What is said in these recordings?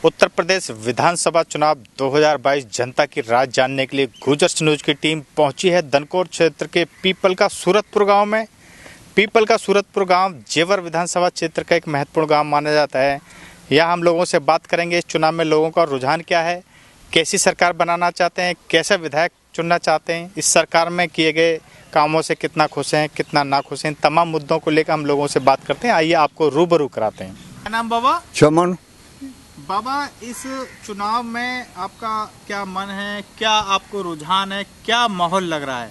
उत्तर प्रदेश विधानसभा चुनाव 2022 जनता की राय जानने के लिए गुजर न्यूज की टीम पहुंची है दनकौर क्षेत्र के पीपल का सूरतपुर गांव में। पीपल का सूरतपुर गांव जेवर विधानसभा क्षेत्र का एक महत्वपूर्ण गांव माना जाता है। यहाँ हम लोगों से बात करेंगे इस चुनाव में लोगों का रुझान क्या है, कैसी सरकार बनाना चाहते हैं, कैसे विधायक चुनना चाहते हैं, इस सरकार में किए गए कामों से कितना खुश हैं, कितना ना खुश हैं, तमाम मुद्दों को लेकर हम लोगों से बात करते हैं। आइए आपको रूबरू कराते हैं। क्या नाम बाबा? चमन। बाबा, इस चुनाव में आपका क्या मन है, क्या आपको रुझान है, क्या माहौल लग रहा है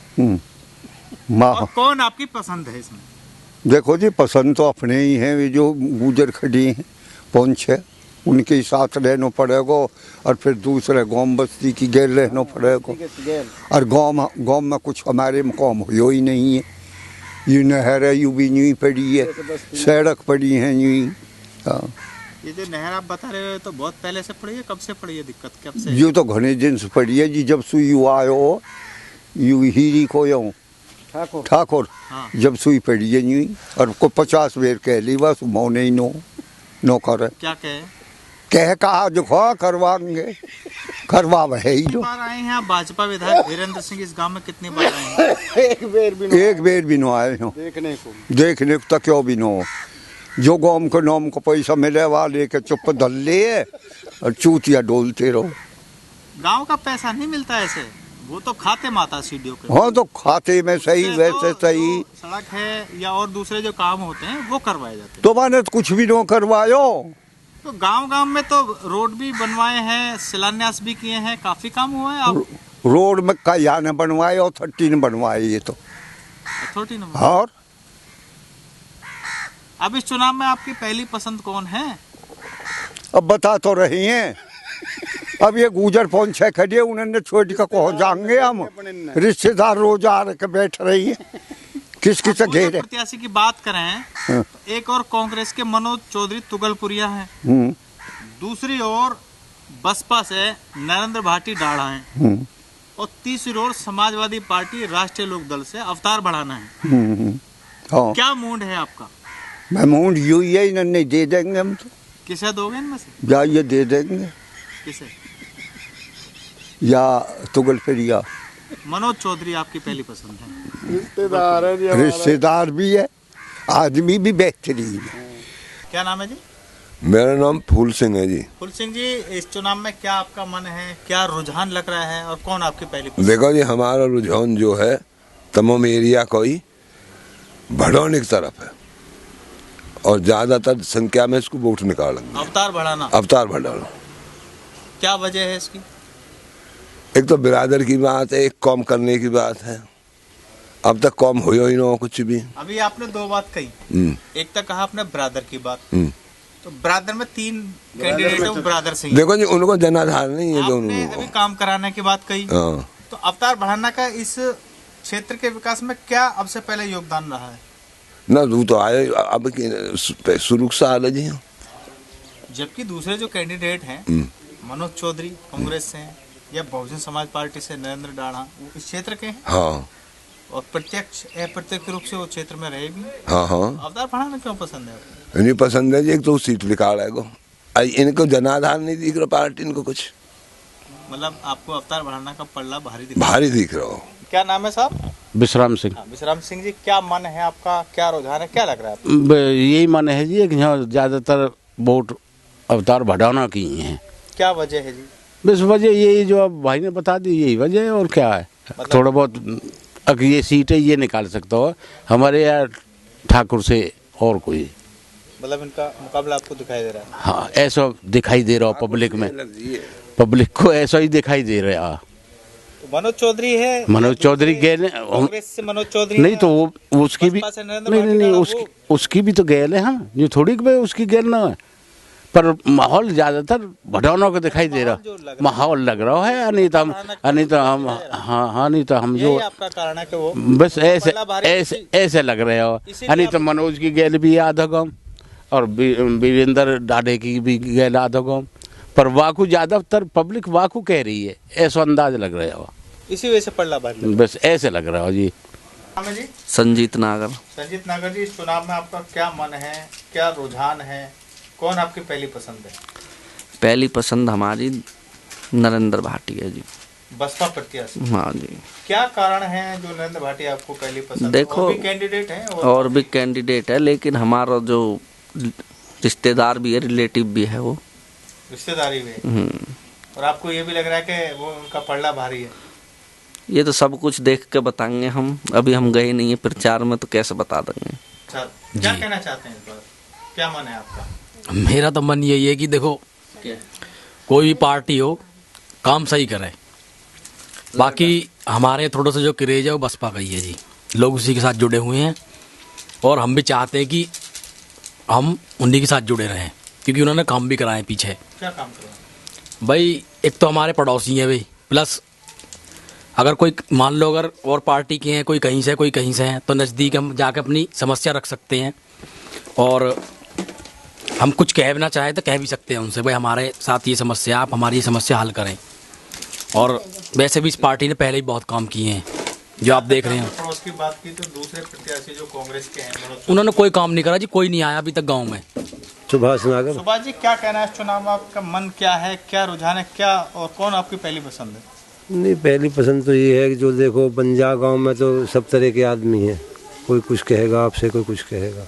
और कौन आपकी पसंद है इसमें? देखो जी, पसंद तो अपने ही हैं, वे जो गुजर खड़ी हैं पहुंच है उनके साथ रहना पड़ेगा और फिर दूसरे गांव बस्ती की गैर रहना पड़ेगा। और गांव में कुछ हमारे में काम हो ही नहीं है। ये नहर है यूं भी यूं पड़ी है, सड़क पड़ी है यूं। ये जो नहर आप बता रहे हो तो बहुत पहले से पड़ी है, कब से पड़ी है दिक्कत, कब से? ये तो घने दिन से पड़ी है जी, जब सुई आयो यू हीरी को यूं ठाकुर हाँ। जब सुई पड़ी है यूं और को 50 बेर कह ली बस मौने ही नो करे। क्या कह कहा जो करवाएंगे करवा है ही जो। बार आए हैं आप भाजपा विधायक वीरेंद्र सिंह इस गांव में कितनी बार आए हैं? एक बेर भी न आए हो देखने को तो क्यों भी न हो। जो गांव के नाम को पैसा मिले वाले के चुप धल ले और चूतिया डोलते रहो। गांव का पैसा नहीं मिलता ऐसे, वो तो खाते माता सीडीओ के। हाँ तो खाते में सही वैसे सही सड़क है या और दूसरे जो काम होते हैं वो करवाए जाते हैं। तो मैंने तो कुछ भी न करवायो। तो गांव में तो रोड भी बनवाए हैं, शिलान्यास भी किए हैं, काफी काम हुआ है। आप रोड में का यहाँ ने बनवाए और 13 बनवाए ये तो अथॉरिटी ने। और अब इस चुनाव में आपकी पहली पसंद कौन है? अब बता तो रही हैं। अब ये गुजर पहुंचे खड़े उन्होंने छोड़ कर कहो जाएंगे हम रिश्तेदार रोज आ के बैठ रही है किसकी से घेरे। प्रत्याशी की बात करें तो एक और कांग्रेस के मनोज चौधरी तुगलपुरिया हैं, दूसरी ओर बसपा से नरेंद्र भाटी डाढ़ा हैं और तीसरी ओर समाजवादी पार्टी राष्ट्रीय लोक दल से अवतार बढ़ाना है। हाँ। क्या मूड है आपका? मैं मूड यू ही नहीं दे देंगे हम तो। किसे दोगे इनमें से? या ये दे देंगे किसे? या तुगलपुरिया। मनोज चौधरी आपकी पहली पसंद है? रिश्तेदार है जी, रिश्तेदार भी है, आदमी भी बेहतरीन है। क्या नाम है जी? मेरा नाम फूल सिंह है जी। फूल सिंह जी, इस चुनाव में क्या आपका मन है, क्या रुझान लग रहा है और कौन आपकी पहली पसंद? देखो जी, हमारा रुझान जो है तमाम एरिया कोई भड़ौनी की तरफ है और ज्यादातर संख्या में इसको वोट निकालेंगे। अवतार बढ़ाना। अवतार बढ़ाना। क्या वजह है इसकी? एक तो बिरादर की बात है, एक कॉम करने की बात है। अब तक कॉम हो ही ना कुछ भी। अभी आपने दो बात कही, एक तक कहा आपने ब्रादर की बात, तो ब्रादर में 3 कैंडिडेट है, वो ब्रादर से। देखो जी, उनको जनाधार नहीं है दोनों। आपने अभी काम कराने की बात कही, तो अवतार बढ़ाना का इस क्षेत्र के विकास में क्या अब से पहले योगदान रहा है? ना वो तो आए अब शुरू से आ जी। जबकि दूसरे जो कैंडिडेट हैं मनोज चौधरी कांग्रेस से हैं या बहुजन समाज पार्टी से नरेंद्र डाढ़ा, वो इस क्षेत्र के हैं। हाँ। और प्रत्यक्ष अप्रत्यक्ष रूप से वो क्षेत्र में रहे भी। हाँ हाँ। अवतार बढ़ाना क्यों पसंद है? नहीं पसंद है जी, एक तो सीट निकालेगा, इनको जनाधार नहीं दिख रहा पार्टी, इनको कुछ मतलब आपको अवतार बढ़ाना का पल्ला भारी दिख रहा हो। क्या नाम है साहब? विश्राम सिंह। विश्राम सिंह जी, क्या मन है आपका, क्या रुझान है, क्या लग रहा है? यही मन है जी कि यहाँ ज्यादातर वोट अवतार बढ़ाना की हैं। क्या वजह है जी? बस वजह यही जो अब भाई ने बता दी, यही वजह है और क्या है। मतलब थोड़ा बहुत अगर ये सीटें ये निकाल सकता हो हमारे यहाँ ठाकुर से और कोई, मतलब इनका मुकाबला आपको दिखाई दे रहा है? हाँ, ऐसा दिखाई दे रहा हो पब्लिक में, पब्लिक को ऐसा ही दिखाई दे रहा। तो मनोज चौधरी है, मनोज चौधरी गए कांग्रेस से मनोज चौधरी नहीं तो वो उसकी भी नहीं उसकी भी तो गैल है। हाँ, जो थोड़ी उसकी गैल ना है, पर माहौल ज्यादातर भटौनों को दिखाई दे रहा, माहौल लग रहा है। नहीं तो हम हाँ नहीं तो हम जो आपका कारण है कि वो बस ऐसे लग रहे हो। नहीं तो मनोज की गैल भी आधा गाँव और वीरेंद्र डाढ़े की भी गैल आधा गाँव, पर वाकू ज्यादातर पब्लिक वाकू कह रही है, ऐसा अंदाज लग रहा हो। इसी वजह से पल्ला भारी बस ऐसे लग रहा हो जी। जी संजीत नागर। संजीत नागर जी, इस चुनाव में आपका क्या मन है, क्या रुझान है, कौन आपकी पहली पसंद है? पहली पसंद हमारी नरेंद्र भाटिया जी। बसपा प्रत्याशी। हाँ जी। क्या कारण है जो नरेंद्र भाटिया आपको पहली पसंद? देखो, और भी कैंडिडेट हैं और भी कैंडिडेट है, लेकिन हमारा जो रिश्तेदार भी है, रिलेटिव भी है, वो रिश्तेदारी में। और आपको ये भी लग रहा है कि वो उनका पलड़ा भारी है? ये तो सब कुछ देख के बताएंगे हम, अभी हम गए नहीं है प्रचार में, तो कैसे बता देंगे। अच्छा, क्या कहना चाहते हैं इस बार? क्या मन है आपका? मेरा तो मन यही है कि देखो, कोई भी पार्टी हो काम सही करे। बाकी हमारे थोड़ा सा जो क्रेज है वो बसपा का ही है जी, लोग उसी के साथ जुड़े हुए हैं और हम भी चाहते हैं कि हम उन्हीं के साथ जुड़े रहें, क्योंकि उन्होंने काम भी कराए पीछे। क्या काम करें भाई? एक तो हमारे पड़ोसी हैं भाई, प्लस अगर कोई मान लो अगर और पार्टी के हैं, कोई कहीं से कोई कहीं से हैं, तो नज़दीक हम जाकर अपनी समस्या रख सकते हैं और हम कुछ कह भी ना चाहे तो कह भी सकते हैं उनसे, भाई हमारे साथ ये समस्या, आप हमारी ये समस्या हल करें। और वैसे भी इस पार्टी ने पहले ही बहुत काम किए हैं, जो आप देख रहे हैं। पड़ोस की बात की तो दूसरे प्रत्याशी जो कांग्रेस के हैं उन्होंने कोई काम नहीं करा जी, कोई नहीं आया अभी तक गाँव में। सुभाष नागर। सुभाष जी, क्या कहना है इस चुनाव में? आपका मन क्या है, क्या रुझान है, क्या और कौन आपकी पहली पसंद है? नहीं, पहली पसंद तो ये है कि जो देखो पंजाब गांव में तो सब तरह के आदमी हैं, कोई कुछ कहेगा आपसे, कोई कुछ कहेगा,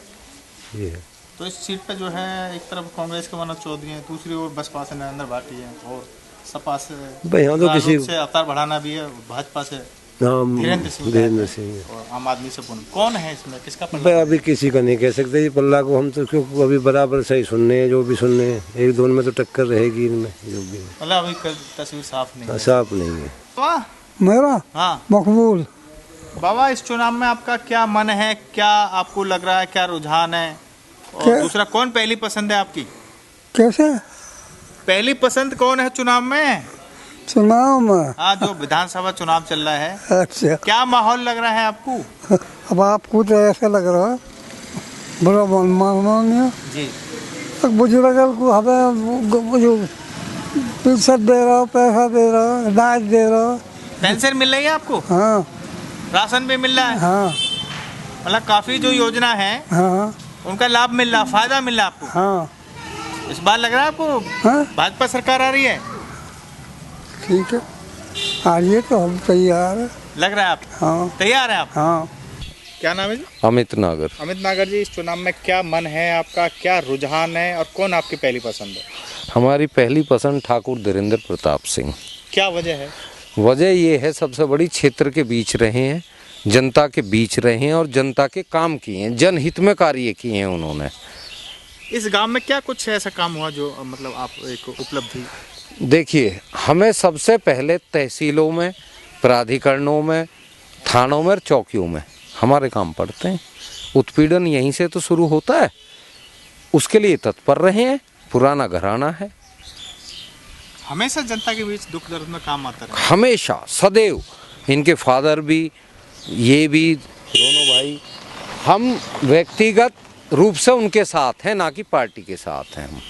ये है। तो इस सीट पे जो है एक तरफ कांग्रेस के मनोज चौधरी हैं, दूसरी ओर बसपा से नरेंद्र भाटिया हैं और सपा से भाई यहाँ तो किसी से अवतार बढ़ाना भी है, भाजपा से धीरेन्द्र सिंह और आम आदमी से पूर्ण। कौन है इसमें, किसका भाई पल्ला? अभी किसी का नहीं कह सकते जी पल्ला को, हम तो क्योंकि अभी बराबर सही सुनने हैं, जो भी सुनने हैं, एक दोनों में तो टक्कर रहेगी इनमें, जो भी मतलब अभी तस्वीर साफ नहीं है। साफ नहीं है। वाह, मेरा हाँ मकबूल। बाबा, इस चुनाव में आपका क्या मन है, क्या आपको लग रहा है, क्या रुझान है? और दूसरा, कौन पहली पसंद है आपकी? कैसे पहली पसंद कौन है चुनाव में? चुनाव में? हाँ, जो विधानसभा चुनाव चल रहा है, अच्छा, क्या माहौल लग रहा है आपको? अब आपको तो ऐसा लग रहा है बड़ा माननीय जी, बुजुर्ग को हमें पेंशन दे रहा, पैसा दे रहा, अनाज दे रहा। पेंशन मिल रही है आपको? हाँ राशन भी मिल रहा है? हाँ मतलब काफी जो योजना है हाँ उनका लाभ मिल रहा, फायदा मिल रहा आपको? हाँ इस बार लग रहा है आपको हाँ भाजपा सरकार आ रही है? ठीक है, आइए तो हम तैयार है। लग रहा है आप हाँ तैयार है आप? हाँ। क्या नाम है जी? अमित नागर। अमित नागर जी, इस चुनाव में क्या मन है आपका, क्या रुझान है और कौन आपकी पहली पसंद है? हमारी पहली पसंद ठाकुर धीरेन्द्र प्रताप सिंह। क्या वजह है? वजह ये है, सबसे बड़ी क्षेत्र के बीच रहे हैं, जनता के बीच रहे हैं और जनता के काम किए हैं, जनहित में कार्य किए हैं उन्होंने। इस गांव में क्या कुछ ऐसा काम हुआ जो मतलब आप एक उपलब्धि? देखिए, हमें सबसे पहले तहसीलों में, प्राधिकरणों में, थानों में और चौकियों में हमारे काम पड़ते हैं। उत्पीड़न यहीं से तो शुरू होता है, उसके लिए तत्पर रहे हैं, पुराना घराना है। हमेशा जनता के बीच दुख दर्द में काम आता है? हमेशा, सदैव। इनके फादर भी, ये भी, दोनों भाई, हम व्यक्तिगत रूप से उनके साथ हैं, ना कि पार्टी के साथ हैं हम।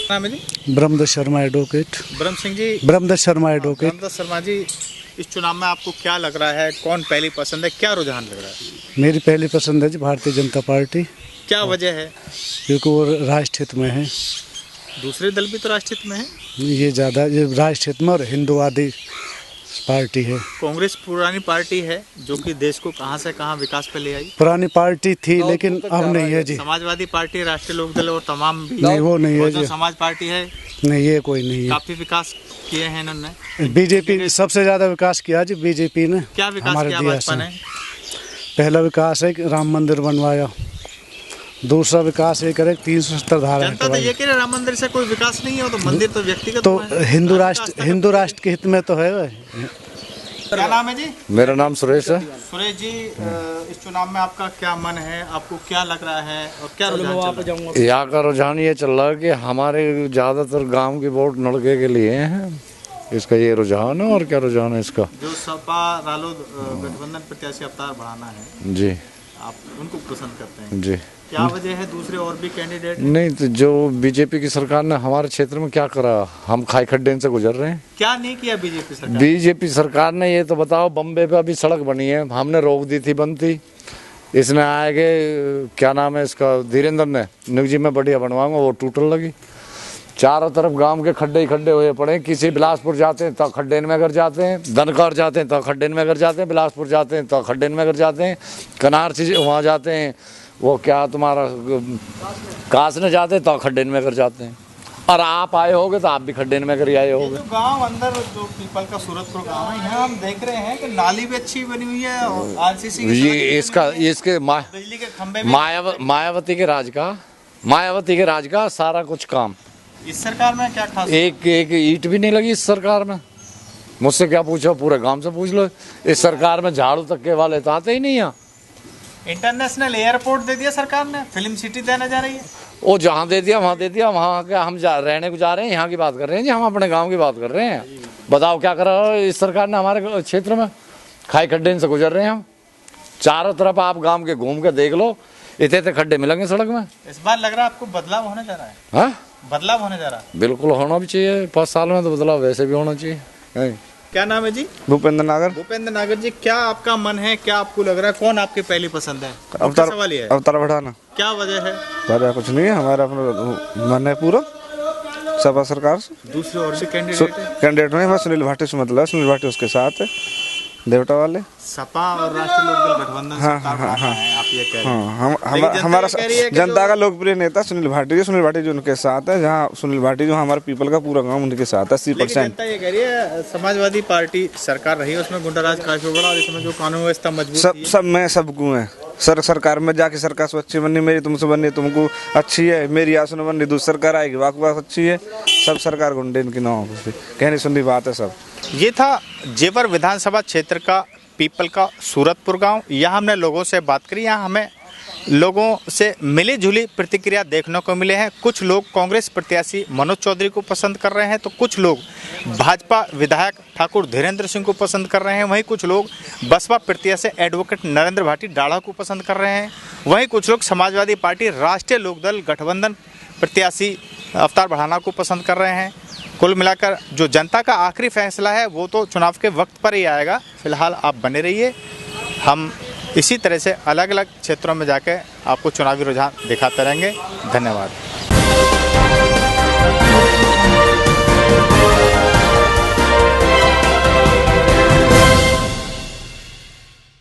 नाम है जी? ब्रह्मदत्त शर्मा एडवोकेट। ब्रह्म सिंह जी, ब्रह्मदत्त शर्मा एडवोकेट। ब्रह्मदत्त शर्मा जी, इस चुनाव में आपको क्या लग रहा है, कौन पहली पसंद है, क्या रुझान लग रहा है? मेरी पहली पसंद है जी भारतीय जनता पार्टी, क्या वजह है? क्योंकि वो राष्ट्रहित में है। दूसरे दल भी तो राष्ट्रहित में है? ये ज़्यादा, ये राष्ट्रहित में और हिंदुवादी पार्टी है। कांग्रेस पुरानी पार्टी है जो कि देश को कहां से कहां विकास पे ले आई। पुरानी पार्टी थी लेकिन अब नहीं है जी। समाजवादी पार्टी, राष्ट्रीय लोकदल और तमाम भी नहीं, वो नहीं है जी। समाज पार्टी है, नहीं, ये कोई नहीं है। काफी विकास किए हैं इन्होंने। बीजेपी सबसे ज्यादा विकास किया जी, बीजेपी ने। क्या विकास हमारे किया देश भाजपा में ने? पहला विकास है कि राम मंदिर बनवाया, दूसरा विकास ये करे 370 धारा जनता तो ये कह रहे राम मंदिर से कोई विकास नहीं है, तो मंदिर तो व्यक्तिगत तो है। हिंदू राष्ट्र के हित में तो है। क्या नाम है जी? मेरा नाम सुरेश है। सुरेश जी, इस चुनाव में आपका क्या मन है, आपको क्या लग रहा है और क्या रुझान चल रहा है? यहाँ का रुझान ये चल रहा है कि हमारे ज़्यादातर गांव की वोट लड़के के लिए हैं, इसका ये रुझान है। और क्या रुझान है इसका? जो सपा रालोद गठबंधन प्रत्याशी अवतार बढ़ाना है जी, आप उनको पसंद करते हैं? जी। क्या वजह है? दूसरे और भी कैंडिडेट? नहीं, तो जो बीजेपी की सरकार ने हमारे क्षेत्र में क्या करा, हम खाई खड्डे से गुजर रहे हैं। क्या नहीं किया बीजेपी सरकार? बीजेपी सरकार ने ये तो बताओ, बम्बे पे अभी सड़क बनी है, हमने रोक दी थी, बनती। इसने आगे क्या नाम है इसका, धीरेन्द्र ने निगजी में बढ़िया बनवाऊंगा, वो टूटने लगी। चारों तरफ गांव के खड्डे ही खड्डे हुए पड़े हैं। किसी बिलासपुर जाते हैं तो खड्डे में घर जाते हैं, धनकौर जाते हैं तो खड्डे में घर जाते हैं, बिलासपुर जाते हैं तो खड्डे में घर जाते हैं, कनारसी वहाँ जाते हैं, वो क्या तुम्हारा कासने जाते हैं तो खड्डे में घर जाते हैं। और आप आए होगे तो आप भी खड्डे में घर आए होगे। गांव अंदर जो पीपल का सूरतपुर गांव है, यहाँ हम देख रहे हैं कि नाली भी अच्छी बनी हुई है और आरसीसी ये इसके बिजली के खंभे भी। मायावती के राज का सारा कुछ काम इस सरकार में क्या खास? एक ईंट भी नहीं लगी इस सरकार में। मुझसे क्या पूछो, पूरे गांव से पूछ लो। इस सरकार में झाड़ू तक के वाले तो आते ही नहीं यहाँ। इंटरनेशनल एयरपोर्ट दे दिया सरकार ने, फिल्म सिटी देने जा रही है। वो जहाँ दे दिया वहाँ दे दिया, वहाँ क्या हम रहने को जा रहे हैं? यहाँ की बात कर रहे हैं जी, हम अपने गांव की बात कर रहे हैं। बताओ क्या कर रहा है इस सरकार ने हमारे क्षेत्र में? खाई खड्डे से गुजर रहे हैं हम। चारों तरफ आप गांव के घूम के देख लो, इतने खड्डे मिलेंगे सड़क में। इस बार लग रहा है आपको बदलाव होने जा रहा है? हाँ, बदलाव होने जा रहा है। बिल्कुल होना भी चाहिए। 5 साल में तो बदलाव वैसे भी होना चाहिए। क्या नाम है जी? भूपेंद्र नागर। भूपेंद्र नागर जी, क्या आपका मन है, क्या आपको लग रहा है कौन आपकी पहली पसंद है? सवाल ये है। अवतार बढ़ाना। क्या वजह है? वजह कुछ नहीं है, हमारा अपना मन है पूरा सपा सरकार से। दूसरे और भी कैंडिडेट नहीं, बस सुनील भाटी से मतलब, सुनील भाटी उसके साथ है, देवटा वाले। सपा और राष्ट्रीय लोकदल गठबंधन सरकार बना है, आप ये कह रहे हैं। हमारा जनता का लोकप्रिय नेता सुनील भाटी जो उनके साथ है। जहाँ सुनील भाटी जो हमारे पीपल का पूरा गांव उनके साथ है 80%। जनता ये कह रही है समाजवादी पार्टी सरकार रही है, उसमें गुंडाराज काफी बड़ा और इसमें जो कानून व्यवस्था मजबूत सब में सबको है। सरकार में जाके सरकार स्वच्छ बनी, मेरी तुमसे बनी तुमको अच्छी है, मेरी आसन बनी दूसरी सरकार आएगी वाकवा अच्छी है। सब सरकार गुंडे इनकी ना हो, कहनी सुननी बात है सब। ये था जेवर विधानसभा क्षेत्र का पीपल का सूरतपुर गांव। यहाँ हमने लोगों से बात करी, यहाँ हमें लोगों से मिली जुली प्रतिक्रिया देखने को मिले हैं। कुछ लोग कांग्रेस प्रत्याशी मनोज चौधरी को पसंद कर रहे हैं तो कुछ लोग भाजपा विधायक ठाकुर धीरेन्द्र सिंह को पसंद कर रहे हैं। वहीं कुछ लोग बसपा प्रत्याशी एडवोकेट नरेंद्र भाटी डाढ़ा को पसंद कर रहे हैं। वहीं कुछ लोग समाजवादी पार्टी राष्ट्रीय लोकदल गठबंधन प्रत्याशी अवतार बढ़ाना को पसंद कर रहे हैं। कुल मिलाकर जो जनता का आखिरी फैसला है वो तो चुनाव के वक्त पर ही आएगा। फिलहाल आप बने रहिए, हम इसी तरह से अलग अलग क्षेत्रों में जाकर आपको चुनावी रुझान दिखाते रहेंगे। धन्यवाद।